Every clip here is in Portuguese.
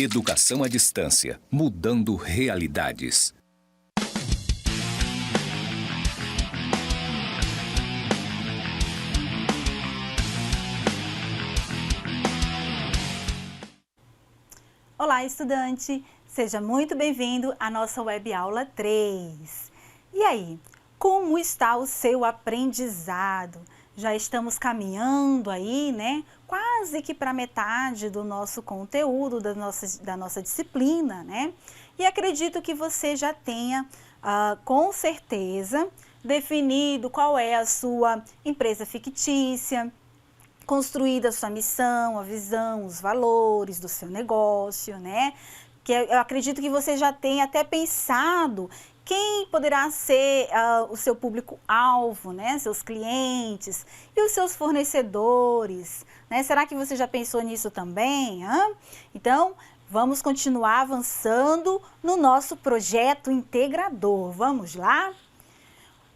Educação à distância, mudando realidades. Olá, estudante! Seja muito bem-vindo à nossa web aula 3. E aí, como está o seu aprendizado? Já estamos caminhando aí, né? Quase que para metade do nosso conteúdo, da nossa disciplina, né? E acredito que você já tenha, com certeza, definido qual é a sua empresa fictícia, construída a sua missão, a visão, os valores do seu negócio, né? Que eu acredito que você já tenha até pensado quem poderá ser o seu público-alvo, né? Seus clientes e os seus fornecedores, né? Será que você já pensou nisso também? Então, vamos continuar avançando no nosso projeto integrador. Vamos lá?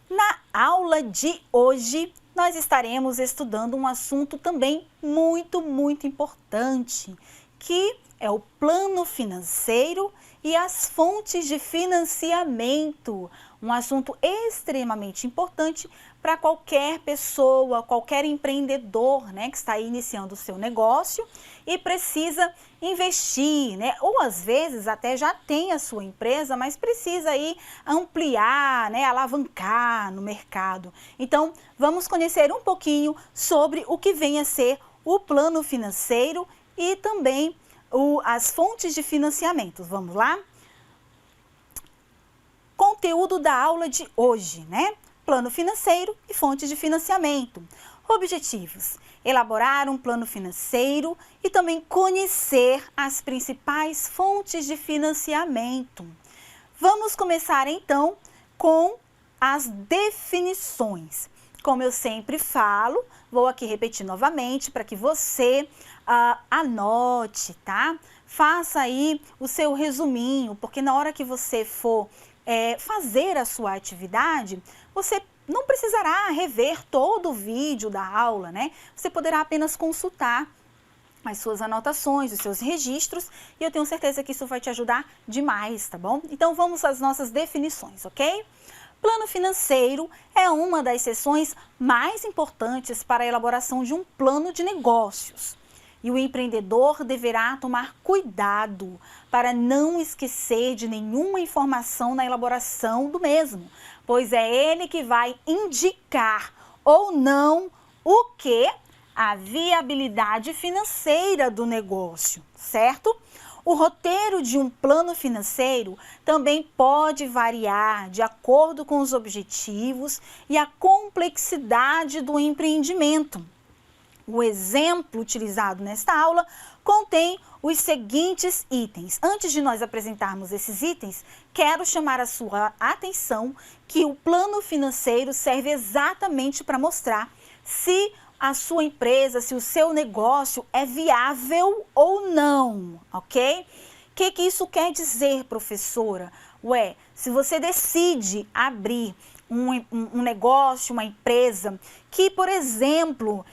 Na aula de hoje, nós estaremos estudando um assunto também muito importante, que é o plano financeiro e as fontes de financiamento. Um assunto extremamente importante para qualquer pessoa, qualquer empreendedor, né, que está aí iniciando o seu negócio e precisa investir, né? Ou às vezes até já tem a sua empresa, mas precisa aí ampliar, né, alavancar no mercado. Então, vamos conhecer um pouquinho sobre o que vem a ser o plano financeiro e também as fontes de financiamento. Vamos lá? Conteúdo da aula de hoje, né? Plano financeiro e fontes de financiamento. Objetivos: elaborar um plano financeiro e também conhecer as principais fontes de financiamento. Vamos começar então com as definições. Como eu sempre falo, vou aqui repetir novamente para que você anote, tá? Faça aí o seu resuminho, porque na hora que você for fazer a sua atividade, você não precisará rever todo o vídeo da aula, né? Você poderá apenas consultar as suas anotações, os seus registros, e eu tenho certeza que isso vai te ajudar demais, tá bom? Então vamos às nossas definições, ok? Plano financeiro é uma das seções mais importantes para a elaboração de um plano de negócios. E o empreendedor deverá tomar cuidado para não esquecer de nenhuma informação na elaboração do mesmo, pois é ele que vai indicar ou não o que? A viabilidade financeira do negócio, certo? O roteiro de um plano financeiro também pode variar de acordo com os objetivos e a complexidade do empreendimento. O exemplo utilizado nesta aula contém os seguintes itens. Antes de nós apresentarmos esses itens, quero chamar a sua atenção que o plano financeiro serve exatamente para mostrar se a sua empresa, se o seu negócio é viável ou não, ok? O que isso quer dizer, professora? Se você decide abrir um negócio, uma empresa que, por exemplo,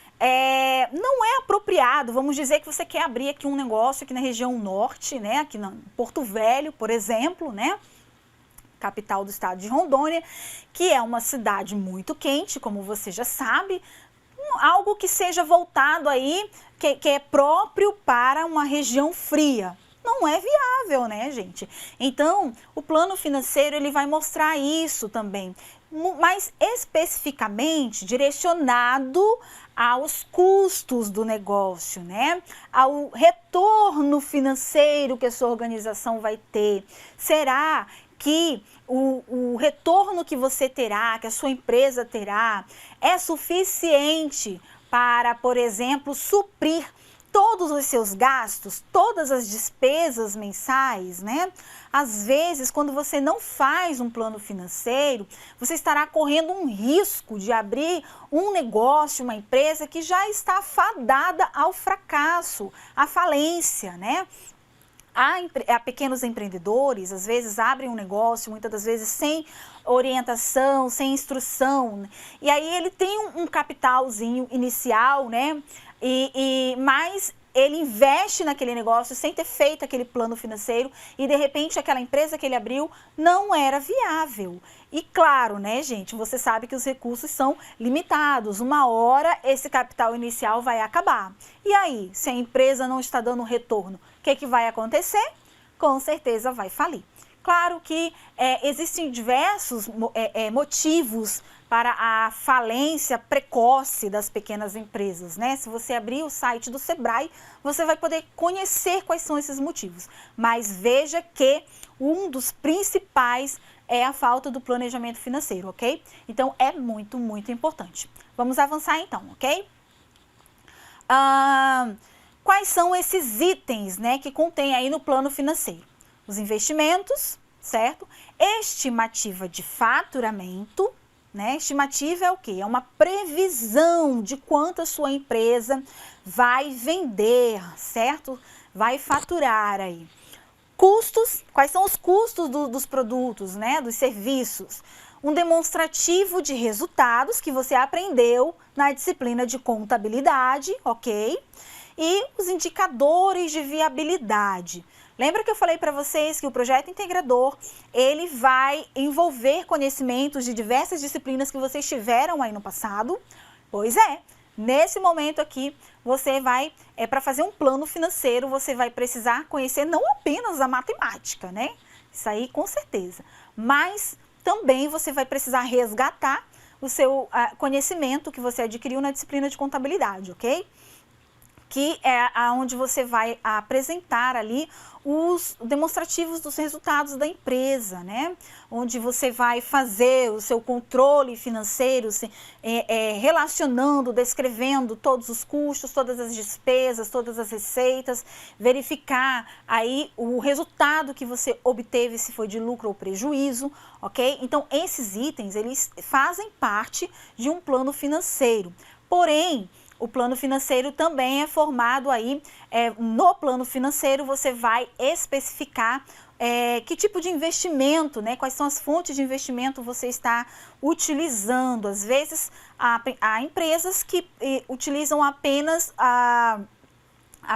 não é apropriado, vamos dizer que você quer abrir aqui um negócio aqui na região norte, né, aqui em Porto Velho, por exemplo, né, capital do estado de Rondônia, que é uma cidade muito quente, como você já sabe, algo que seja voltado aí, que é próprio para uma região fria. Não é viável, né, gente? Então, o plano financeiro, ele vai mostrar isso também, mas especificamente direcionado aos custos do negócio, né? Ao retorno financeiro que a sua organização vai ter. Será que o retorno que você terá, que a sua empresa terá, é suficiente para, por exemplo, suprir todos os seus gastos, todas as despesas mensais, né? Às vezes, quando você não faz um plano financeiro, você estará correndo um risco de abrir um negócio, uma empresa que já está fadada ao fracasso, à falência, né? Há pequenos empreendedores, às vezes abrem um negócio, muitas das vezes sem orientação, sem instrução, e aí ele tem um capitalzinho inicial, né? Mas ele investe naquele negócio sem ter feito aquele plano financeiro e de repente aquela empresa que ele abriu não era viável. E claro, né, gente, você sabe que os recursos são limitados. Uma hora esse capital inicial vai acabar. E aí, se a empresa não está dando retorno, o que vai acontecer? Com certeza vai falir. Claro que existem diversos motivos para a falência precoce das pequenas empresas, né? Se você abrir o site do Sebrae, você vai poder conhecer quais são esses motivos. Mas veja que um dos principais é a falta do planejamento financeiro, ok? Então, é muito, muito importante. Vamos avançar então, ok? Quais são esses itens, né, que contém aí no plano financeiro? Os investimentos, certo? Estimativa de faturamento, né? Estimativa é o quê? É uma previsão de quanto a sua empresa vai vender, certo? Vai faturar aí. Custos, quais são os custos dos produtos, né? Dos serviços? Um demonstrativo de resultados que você aprendeu na disciplina de contabilidade, ok? E os indicadores de viabilidade. Lembra que eu falei para vocês que o projeto integrador, ele vai envolver conhecimentos de diversas disciplinas que vocês tiveram aí no passado? Pois é, nesse momento aqui, você vai, para fazer um plano financeiro, você vai precisar conhecer não apenas a matemática, né? Isso aí com certeza, mas também você vai precisar resgatar o seu conhecimento que você adquiriu na disciplina de contabilidade, ok? Que é onde você vai apresentar ali os demonstrativos dos resultados da empresa, né? Onde você vai fazer o seu controle financeiro, relacionando, descrevendo todos os custos, todas as despesas, todas as receitas, verificar aí o resultado que você obteve, se foi de lucro ou prejuízo, ok? Então, esses itens, eles fazem parte de um plano financeiro. Porém, o plano financeiro também é formado aí, no plano financeiro você vai especificar que tipo de investimento, né? Quais são as fontes de investimento você está utilizando. Às vezes, há empresas que utilizam apenas a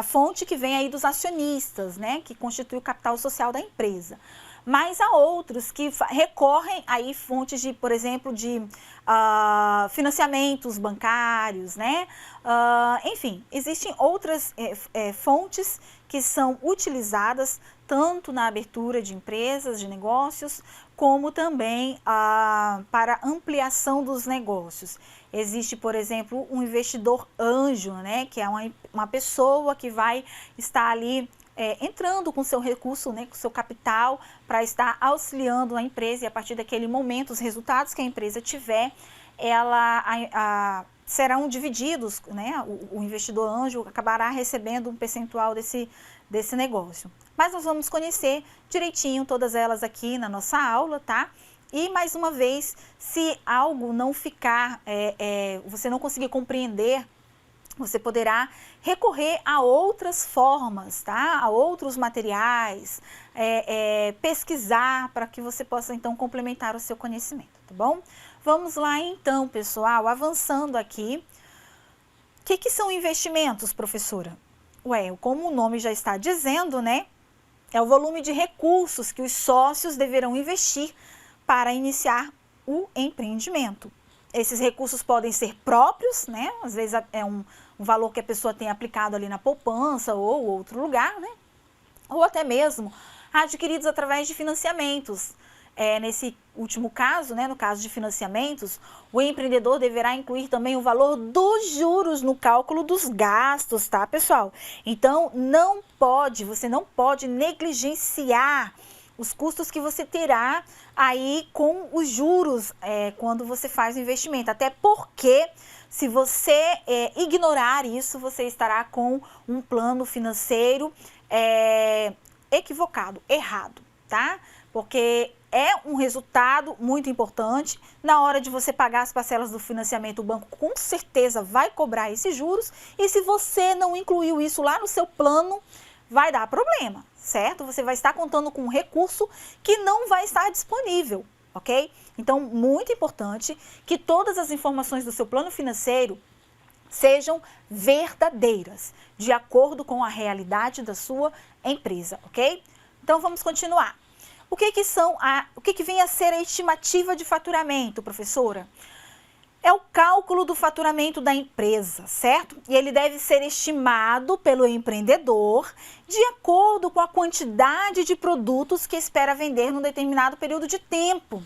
fonte que vem aí dos acionistas, né? Que constitui o capital social da empresa. Mas há outros que recorrem aí fontes de, por exemplo, de financiamentos bancários, né? Enfim, existem outras fontes que são utilizadas tanto na abertura de empresas, de negócios, como também para ampliação dos negócios. Existe, por exemplo, um investidor anjo, né? Que é uma pessoa que vai estar ali entrando com seu recurso, né, com seu capital, para estar auxiliando a empresa e a partir daquele momento, os resultados que a empresa tiver, serão divididos, né, o investidor anjo acabará recebendo um percentual desse negócio. Mas nós vamos conhecer direitinho todas elas aqui na nossa aula, tá? E mais uma vez, se algo não ficar, você não conseguir compreender, você poderá recorrer a outras formas, tá? A outros materiais, pesquisar para que você possa, então, complementar o seu conhecimento, tá bom? Vamos lá, então, pessoal, avançando aqui. O que são investimentos, professora? Ué, como o nome já está dizendo, né? É o volume de recursos que os sócios deverão investir para iniciar o empreendimento. Esses recursos podem ser próprios, né? Às vezes é um valor que a pessoa tem aplicado ali na poupança ou outro lugar, né? Ou até mesmo adquiridos através de financiamentos. Nesse último caso, né, no caso de financiamentos, o empreendedor deverá incluir também o valor dos juros no cálculo dos gastos, tá, pessoal? Então, você não pode negligenciar os custos que você terá aí com os juros quando você faz o investimento. Até porque, se você ignorar isso, você estará com um plano financeiro equivocado, errado, tá? Porque é um resultado muito importante. Na hora de você pagar as parcelas do financiamento, o banco com certeza vai cobrar esses juros. E se você não incluiu isso lá no seu plano, vai dar problema, certo? Você vai estar contando com um recurso que não vai estar disponível, ok? Então, muito importante que todas as informações do seu plano financeiro sejam verdadeiras, de acordo com a realidade da sua empresa, ok? Então vamos continuar. O que vem a ser a estimativa de faturamento, professora? É o cálculo do faturamento da empresa, certo? E ele deve ser estimado pelo empreendedor de acordo com a quantidade de produtos que espera vender num determinado período de tempo.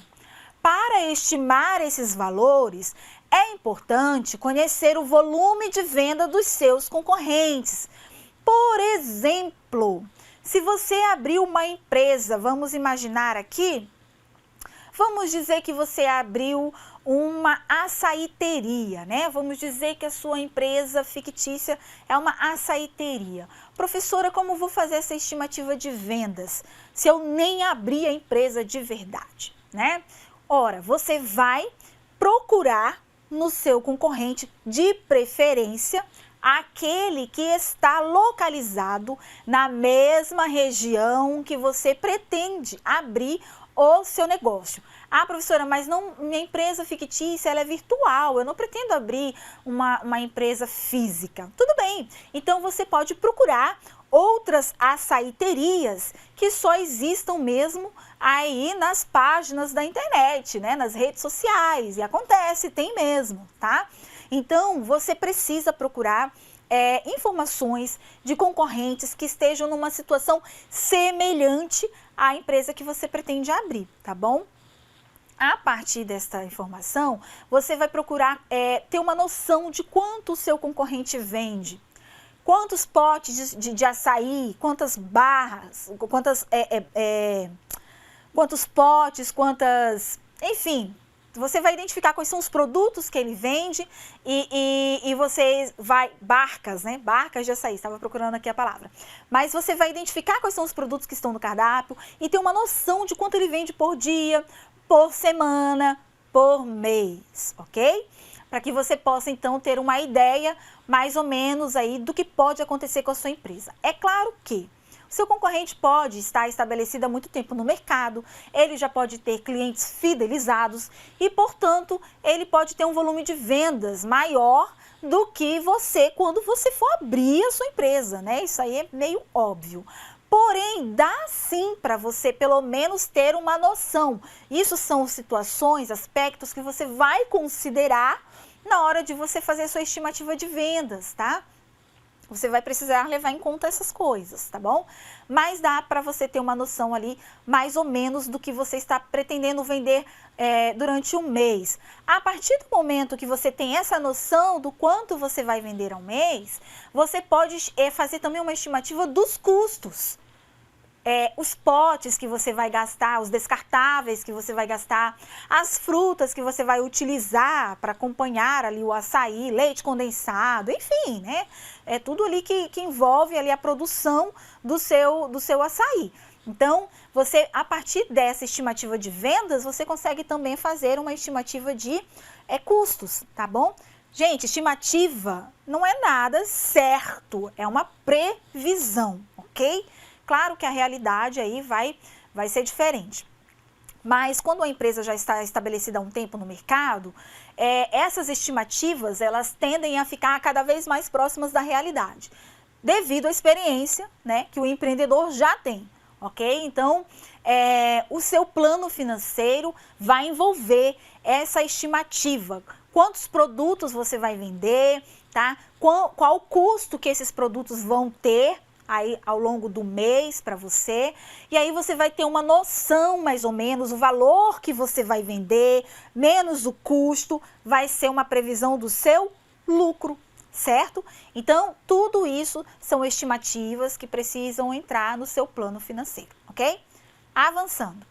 Para estimar esses valores, é importante conhecer o volume de venda dos seus concorrentes. Por exemplo, se você abriu uma empresa, vamos imaginar aqui, vamos dizer que você abriu uma açaiteria, né? Vamos dizer que a sua empresa fictícia é uma açaiteria. Professora, como vou fazer essa estimativa de vendas se eu nem abri a empresa de verdade, né? Ora, você vai procurar no seu concorrente, de preferência, aquele que está localizado na mesma região que você pretende abrir o seu negócio. Ah, professora, mas não, minha empresa fictícia ela é virtual, eu não pretendo abrir uma empresa física. Tudo bem, então você pode procurar outras açaiterias que só existam mesmo aí nas páginas da internet, né, nas redes sociais, e acontece, tem mesmo, tá? Então, você precisa procurar informações de concorrentes que estejam numa situação semelhante à empresa que você pretende abrir, tá bom? A partir desta informação, você vai procurar ter uma noção de quanto o seu concorrente vende. Quantos potes de açaí, quantas barras, quantos potes, enfim, você vai identificar quais são os produtos que ele vende e você vai, barcas, né? Barcas de açaí, estava procurando aqui a palavra. Mas você vai identificar quais são os produtos que estão no cardápio e ter uma noção de quanto ele vende por dia, por semana, por mês, ok? Para que você possa, então, ter uma ideia mais ou menos aí do que pode acontecer com a sua empresa. É claro que o seu concorrente pode estar estabelecido há muito tempo no mercado, ele já pode ter clientes fidelizados e, portanto, ele pode ter um volume de vendas maior do que você quando você for abrir a sua empresa, né? Isso aí é meio óbvio. Porém, dá sim para você pelo menos ter uma noção. Isso são situações, aspectos que você vai considerar na hora de você fazer a sua estimativa de vendas, tá? Você vai precisar levar em conta essas coisas, tá bom? Mas dá para você ter uma noção ali, mais ou menos, do que você está pretendendo vender durante um mês. A partir do momento que você tem essa noção do quanto você vai vender ao mês, você pode fazer também uma estimativa dos custos. Os potes que você vai gastar, os descartáveis que você vai gastar, as frutas que você vai utilizar para acompanhar ali o açaí, leite condensado, enfim, né? É tudo ali que envolve ali a produção do seu açaí. Então, você, a partir dessa estimativa de vendas, você consegue também fazer uma estimativa de custos, tá bom? Gente, estimativa não é nada certo, é uma previsão, ok? Claro que a realidade aí vai ser diferente. Mas quando a empresa já está estabelecida há um tempo no mercado, essas estimativas, elas tendem a ficar cada vez mais próximas da realidade, devido à experiência, né, que o empreendedor já tem, ok? Então, o seu plano financeiro vai envolver essa estimativa. Quantos produtos você vai vender, tá? Qual o custo que esses produtos vão ter aí ao longo do mês para você, e aí você vai ter uma noção mais ou menos, o valor que você vai vender, menos o custo, vai ser uma previsão do seu lucro, certo? Então, tudo isso são estimativas que precisam entrar no seu plano financeiro, ok? Avançando.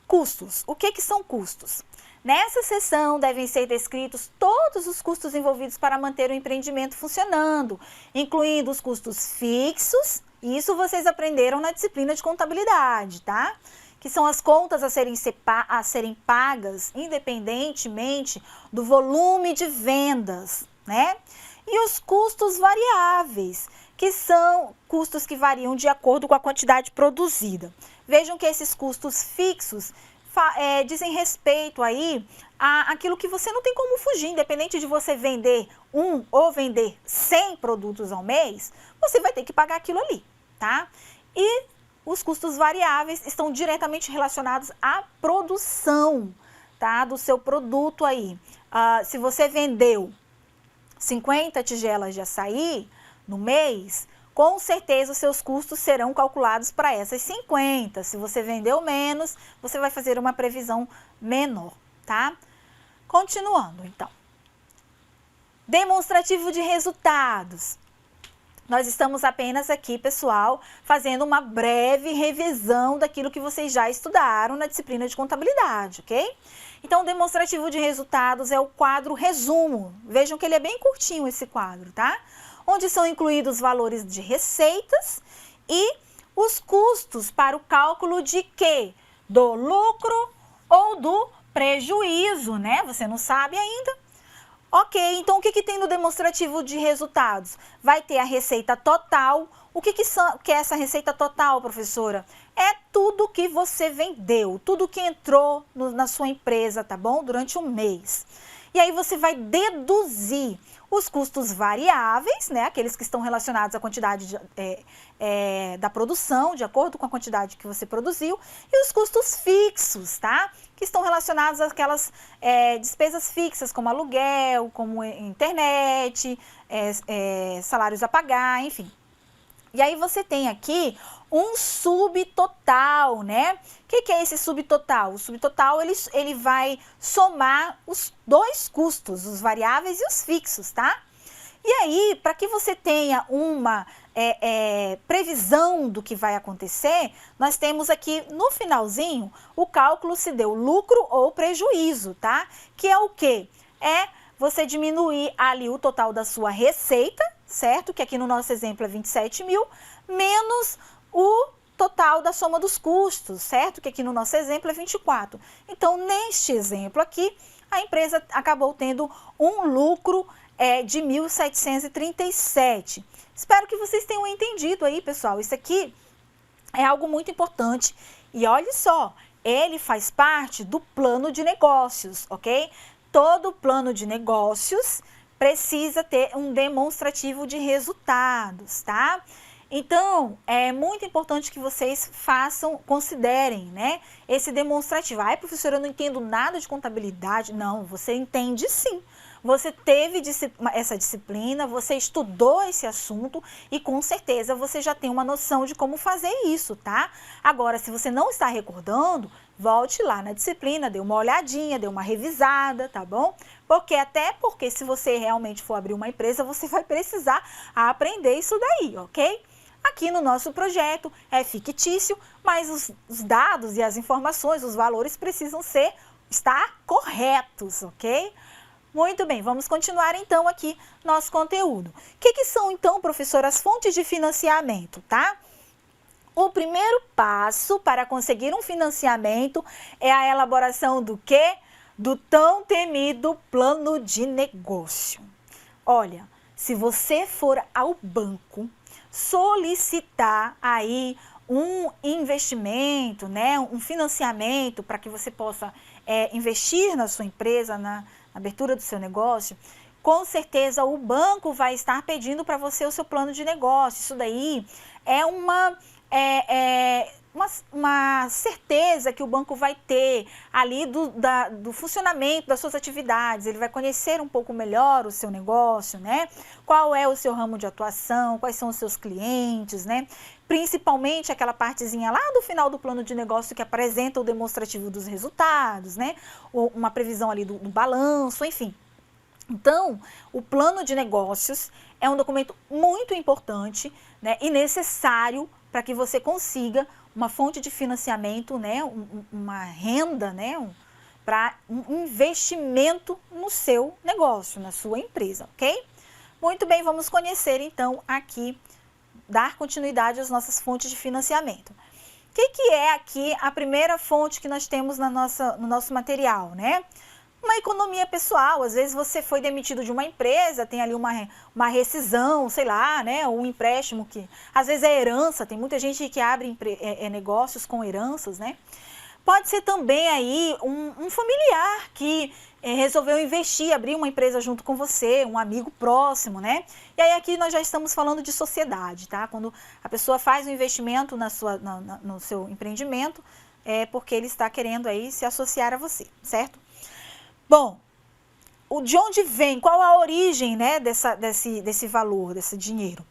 Custos. O que são custos? Nessa seção devem ser descritos todos os custos envolvidos para manter o empreendimento funcionando, incluindo os custos fixos, isso vocês aprenderam na disciplina de contabilidade, tá? Que são as contas a serem pagas independentemente do volume de vendas, né? E os custos variáveis, que são custos que variam de acordo com a quantidade produzida. Vejam que esses custos fixos dizem respeito aí àquilo que você não tem como fugir, independente de você vender um ou vender 100 produtos ao mês, você vai ter que pagar aquilo ali, tá? E os custos variáveis estão diretamente relacionados à produção, tá? Do seu produto aí. Se você vendeu 50 tigelas de açaí no mês, com certeza os seus custos serão calculados para essas 50. Se você vendeu menos, você vai fazer uma previsão menor, tá? Continuando, então. Demonstrativo de resultados. Nós estamos apenas aqui, pessoal, fazendo uma breve revisão daquilo que vocês já estudaram na disciplina de contabilidade, ok? Então, o demonstrativo de resultados é o quadro resumo. Vejam que ele é bem curtinho esse quadro, tá? Onde são incluídos valores de receitas e os custos para o cálculo de quê? Do lucro ou do prejuízo, né? Você não sabe ainda? Ok, então o que tem no demonstrativo de resultados? Vai ter a receita total. O que é essa receita total, professora? É tudo que você vendeu, tudo que entrou na sua empresa, tá bom? Durante um mês. E aí você vai deduzir os custos variáveis, né? Aqueles que estão relacionados à quantidade da produção, de acordo com a quantidade que você produziu, e os custos fixos, tá? Que estão relacionados àquelas despesas fixas, como aluguel, como internet, salários a pagar, enfim. E aí você tem aqui um subtotal, né? O que é esse subtotal? O subtotal, ele vai somar os dois custos, os variáveis e os fixos, tá? E aí, para que você tenha uma previsão do que vai acontecer, nós temos aqui no finalzinho o cálculo se deu lucro ou prejuízo, tá? Que é o quê? É você diminuir ali o total da sua receita, certo? Que aqui no nosso exemplo é 27 mil, menos o total da soma dos custos, certo? Que aqui no nosso exemplo é 24. Então, neste exemplo aqui, a empresa acabou tendo um lucro de 1.737. Espero que vocês tenham entendido aí, pessoal. Isso aqui é algo muito importante. E olha só, ele faz parte do plano de negócios, ok? Todo plano de negócios precisa ter um demonstrativo de resultados, tá? Então, é muito importante que vocês considerem, né, esse demonstrativo. Ai, professora, eu não entendo nada de contabilidade. Não, você entende sim. Você teve essa disciplina, você estudou esse assunto e com certeza você já tem uma noção de como fazer isso, tá? Agora, se você não está recordando, volte lá na disciplina, dê uma olhadinha, dê uma revisada, tá bom? Até porque se você realmente for abrir uma empresa, você vai precisar aprender isso daí, ok? Aqui no nosso projeto é fictício, mas os dados e as informações, os valores precisam estar corretos, ok? Muito bem, vamos continuar então aqui nosso conteúdo. O que são então, professora, as fontes de financiamento, tá? O primeiro passo para conseguir um financiamento é a elaboração do quê? Do tão temido plano de negócio. Olha, se você for ao banco solicitar aí um investimento, né, um financiamento para que você possa investir na sua empresa, na abertura do seu negócio, com certeza o banco vai estar pedindo para você o seu plano de negócio. Isso daí é uma certeza que o banco vai ter ali do funcionamento das suas atividades. Ele vai conhecer um pouco melhor o seu negócio, né? Qual é o seu ramo de atuação, quais são os seus clientes, né? Principalmente aquela partezinha lá do final do plano de negócio que apresenta o demonstrativo dos resultados, né? Ou uma previsão ali do balanço, enfim. Então, o plano de negócios é um documento muito importante, né, e necessário para que você consiga uma fonte de financiamento, né, uma renda, né, para um investimento no seu negócio, na sua empresa, ok? Muito bem, vamos conhecer então aqui, dar continuidade às nossas fontes de financiamento. O que é aqui a primeira fonte que nós temos no nosso material, né? Uma economia pessoal. Às vezes você foi demitido de uma empresa, tem ali uma rescisão, sei lá, né? Um empréstimo que às vezes é herança, tem muita gente que abre negócios com heranças, né? Pode ser também aí um familiar que resolveu investir, abrir uma empresa junto com você, um amigo próximo, né? E aí aqui nós já estamos falando de sociedade, tá? Quando a pessoa faz um investimento no seu empreendimento, é porque ele está querendo aí se associar a você, certo? Bom, de onde vem, qual a origem, né, desse valor, desse dinheiro?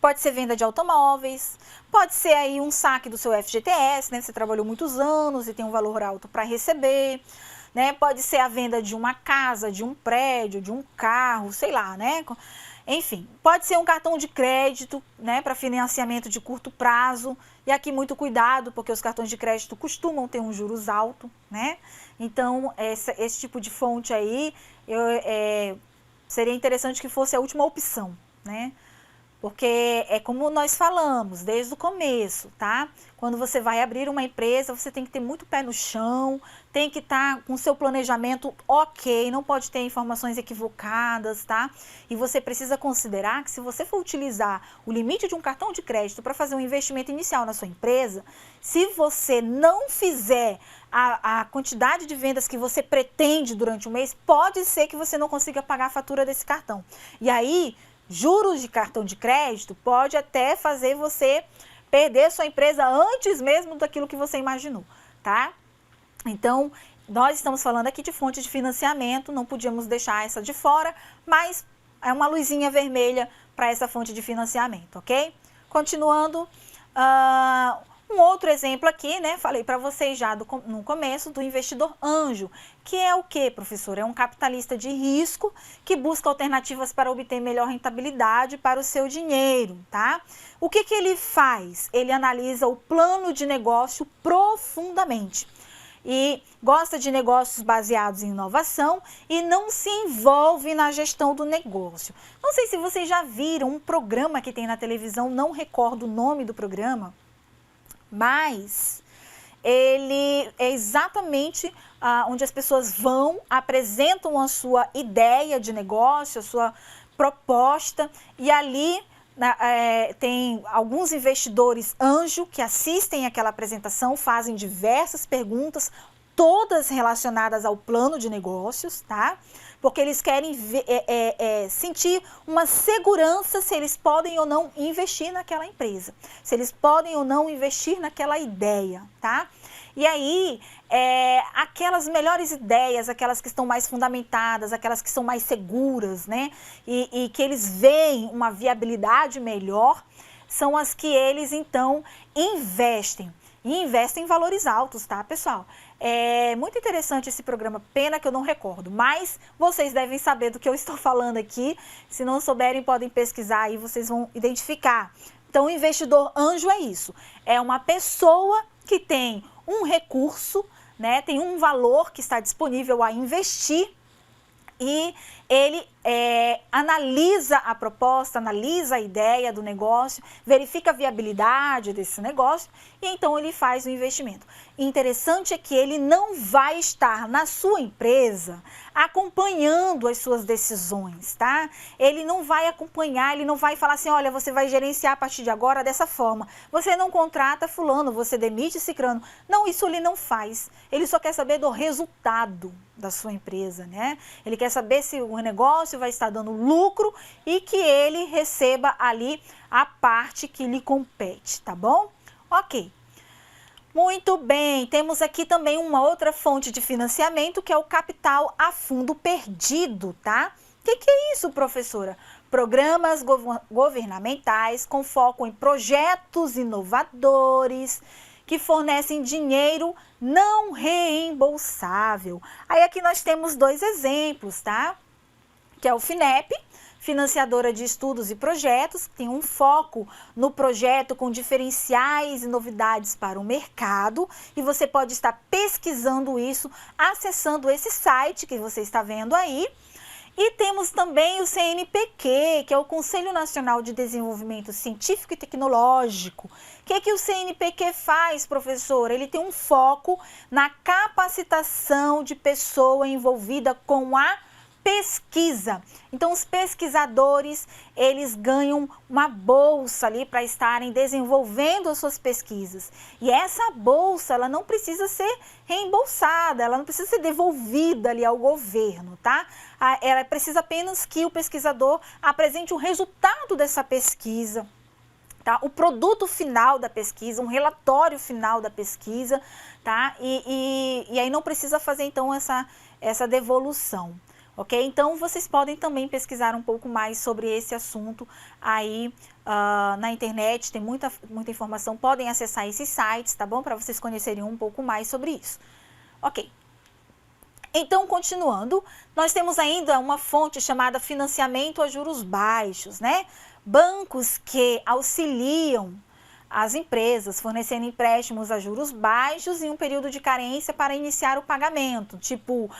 Pode ser venda de automóveis, pode ser aí um saque do seu FGTS, né? Você trabalhou muitos anos e tem um valor alto para receber, né? Pode ser a venda de uma casa, de um prédio, de um carro, sei lá, né? Enfim, pode ser um cartão de crédito, né, para financiamento de curto prazo. E aqui muito cuidado, porque os cartões de crédito costumam ter um juros alto, né? Então, esse tipo de fonte aí, seria interessante que fosse a última opção, né? Porque é como nós falamos desde o começo, tá? Quando você vai abrir uma empresa, você tem que ter muito pé no chão, tem que estar com o seu planejamento ok, não pode ter informações equivocadas, tá? E você precisa considerar que se você for utilizar o limite de um cartão de crédito para fazer um investimento inicial na sua empresa, se você não fizer a quantidade de vendas que você pretende durante o mês, pode ser que você não consiga pagar a fatura desse cartão. E aí, juros de cartão de crédito pode até fazer você perder sua empresa antes mesmo daquilo que você imaginou, tá? Então, nós estamos falando aqui de fonte de financiamento, não podíamos deixar essa de fora, mas é uma luzinha vermelha para essa fonte de financiamento, ok? Continuando, um outro exemplo aqui, né? Falei para vocês já no começo do investidor anjo, que é o que, professor? É um capitalista de risco que busca alternativas para obter melhor rentabilidade para o seu dinheiro, tá? O que ele faz? Ele analisa o plano de negócio profundamente e gosta de negócios baseados em inovação e não se envolve na gestão do negócio. Não sei se vocês já viram um programa que tem na televisão, não recordo o nome do programa, mas ele é exatamente onde as pessoas vão, apresentam a sua ideia de negócio, a sua proposta, e ali tem alguns investidores anjo que assistem aquela apresentação, fazem diversas perguntas, todas relacionadas ao plano de negócios, tá? Porque eles querem sentir uma segurança se eles podem ou não investir naquela empresa, se eles podem ou não investir naquela ideia, tá? E aí, aquelas melhores ideias, aquelas que estão mais fundamentadas, aquelas que são mais seguras, né? E que eles veem uma viabilidade melhor, são as que eles, então, investem. E investem em valores altos, tá, pessoal? É muito interessante esse programa, pena que eu não recordo, mas vocês devem saber do que eu estou falando aqui. Se não souberem, podem pesquisar aí, vocês vão identificar. Então, o investidor anjo é isso, é uma pessoa que tem um recurso, né, tem um valor que está disponível a investir e ele analisa a proposta, analisa a ideia do negócio, verifica a viabilidade desse negócio e então ele faz o investimento. Interessante é que ele não vai estar na sua empresa acompanhando as suas decisões, tá? Ele não vai acompanhar, ele não vai falar assim, olha, você vai gerenciar a partir de agora dessa forma. Você não contrata fulano, você demite cicrano. Não, isso ele não faz. Ele só quer saber do resultado da sua empresa, né? Ele quer saber se o negócio vai estar dando lucro e que ele receba ali a parte que lhe compete, tá bom? Ok. Muito bem, temos aqui também uma outra fonte de financiamento que é o capital a fundo perdido, tá? O que é isso, professora? Programas governamentais com foco em projetos inovadores que fornecem dinheiro não reembolsável. Aí aqui nós temos dois exemplos, tá? Que é o FINEP, financiadora de estudos e projetos, que tem um foco no projeto com diferenciais e novidades para o mercado, e você pode estar pesquisando isso, acessando esse site que você está vendo aí. E temos também o CNPq, que é o Conselho Nacional de Desenvolvimento Científico e Tecnológico. O que o CNPq faz, professor? Ele tem um foco na capacitação de pessoa envolvida com a pesquisa. Então, os pesquisadores, eles ganham uma bolsa ali para estarem desenvolvendo as suas pesquisas. E essa bolsa, ela não precisa ser reembolsada, ela não precisa ser devolvida ali ao governo, tá? Ela precisa apenas que o pesquisador apresente o resultado dessa pesquisa, tá? O produto final da pesquisa, um relatório final da pesquisa, tá? E aí não precisa fazer, então, essa devolução. Ok? Então, vocês podem também pesquisar um pouco mais sobre esse assunto aí na internet, tem muita informação, podem acessar esses sites, tá bom? Para vocês conhecerem um pouco mais sobre isso. Ok. Então, continuando, nós temos ainda uma fonte chamada financiamento a juros baixos, né? Bancos que auxiliam as empresas fornecendo empréstimos a juros baixos em um período de carência para iniciar o pagamento. Tipo,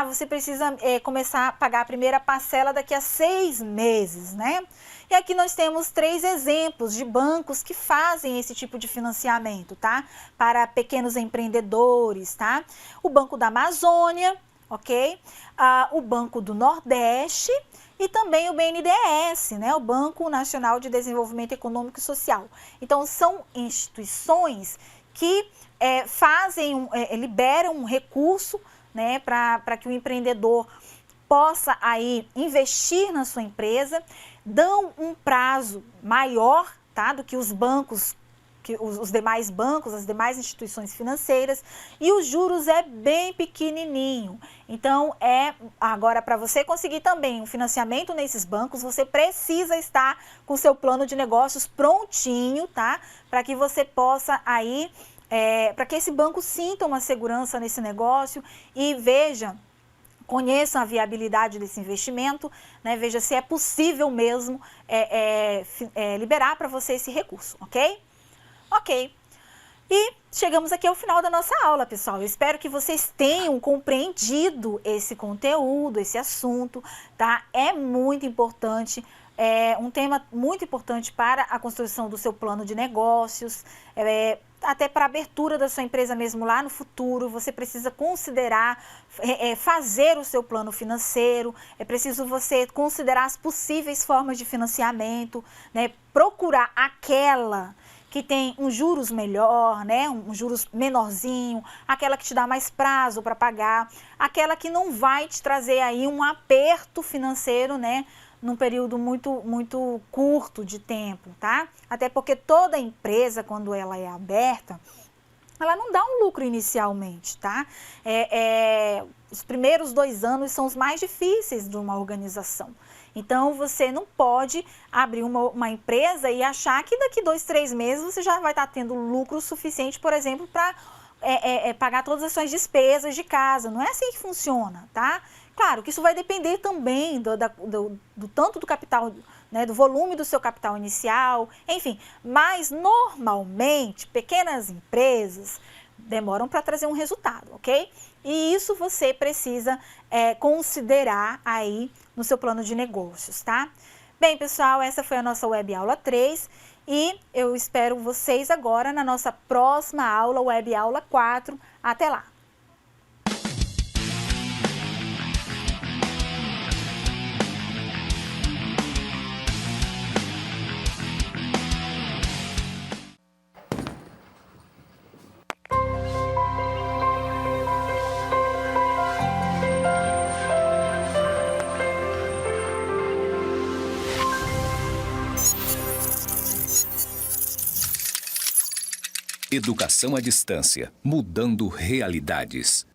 você precisa começar a pagar a primeira parcela daqui a 6 meses, né? E aqui nós temos 3 exemplos de bancos que fazem esse tipo de financiamento, tá? Para pequenos empreendedores, tá? O Banco da Amazônia, ok? O Banco do Nordeste e também o BNDES, né? O Banco Nacional de Desenvolvimento Econômico e Social. Então, são instituições que liberam um recurso, né, para que o empreendedor possa aí investir na sua empresa, dão um prazo maior, tá, do que os bancos, os demais bancos, as demais instituições financeiras, e os juros é bem pequenininho. Então, agora para você conseguir também um financiamento nesses bancos, você precisa estar com o seu plano de negócios prontinho, tá? Para que você possa aí, para que esse banco sinta uma segurança nesse negócio e conheçam a viabilidade desse investimento, né? Veja se é possível mesmo liberar para você esse recurso, ok? Ok, e chegamos aqui ao final da nossa aula, pessoal. Eu espero que vocês tenham compreendido esse conteúdo, esse assunto, tá? É muito importante, um tema muito importante para a construção do seu plano de negócios, até para a abertura da sua empresa mesmo lá no futuro. Você precisa considerar, fazer o seu plano financeiro, é preciso você considerar as possíveis formas de financiamento, né? Procurar aquela que tem um juros melhor, né? Um juros menorzinho, aquela que te dá mais prazo para pagar, aquela que não vai te trazer aí um aperto financeiro, né? Num período muito curto de tempo, tá? Até porque toda empresa, quando ela é aberta, ela não dá um lucro inicialmente, tá? Os primeiros 2 anos são os mais difíceis de uma organização. Então, você não pode abrir uma empresa e achar que daqui 2, 3 meses você já vai estar tendo lucro suficiente, por exemplo, para pagar todas as suas despesas de casa. Não é assim que funciona, tá? Claro que isso vai depender também do tanto do capital, né, do volume do seu capital inicial, enfim. Mas, normalmente, pequenas empresas demoram para trazer um resultado, ok? E isso você precisa considerar aí no seu plano de negócios, tá? Bem, pessoal, essa foi a nossa web aula 3 e eu espero vocês agora na nossa próxima aula, web aula 4. Até lá! Educação à distância, mudando realidades.